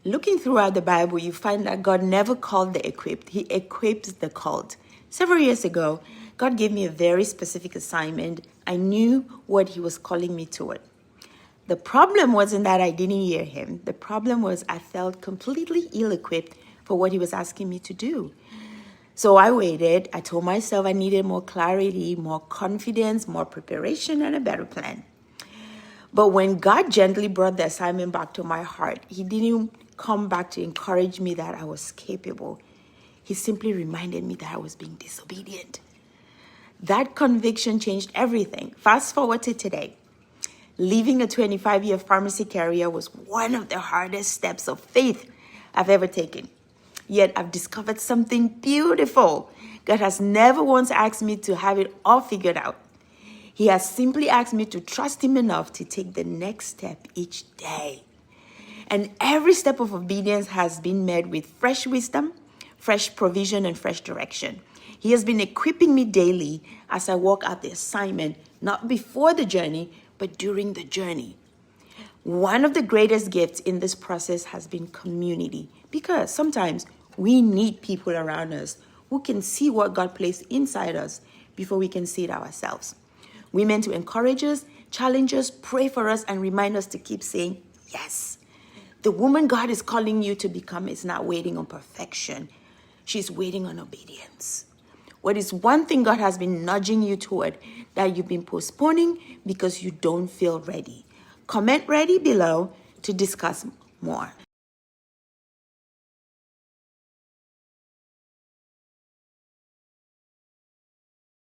Looking throughout the Bible, you find that God never called the equipped. He equips the called. Several years ago, God gave me a very specific assignment. I knew what he was calling me toward. The problem wasn't that I didn't hear him. The problem was I felt completely ill-equipped for what he was asking me to do. So I waited. I told myself I needed more clarity, more confidence, more preparation, and a better plan. But when God gently brought the assignment back to my heart, he didn't come back to encourage me that I was capable. He simply reminded me that I was being disobedient. That conviction changed everything. Fast forward to today. Leaving a 25-year pharmacy career was one of the hardest steps of faith I've ever taken. Yet I've discovered something beautiful. God has never once asked me to have it all figured out. He has simply asked me to trust him enough to take the next step each day. And every step of obedience has been met with fresh wisdom, fresh provision, and fresh direction. He has been equipping me daily as I walk out the assignment, not before the journey, but during the journey. One of the greatest gifts in this process has been community, because sometimes we need people around us who can see what God placed inside us before we can see it ourselves. Women to encourage us, challenge us, pray for us, and remind us to keep saying yes. The woman God is calling you to become is not waiting on perfection. She's waiting on obedience. What is one thing God has been nudging you toward that you've been postponing because you don't feel ready? Comment ready below to discuss more.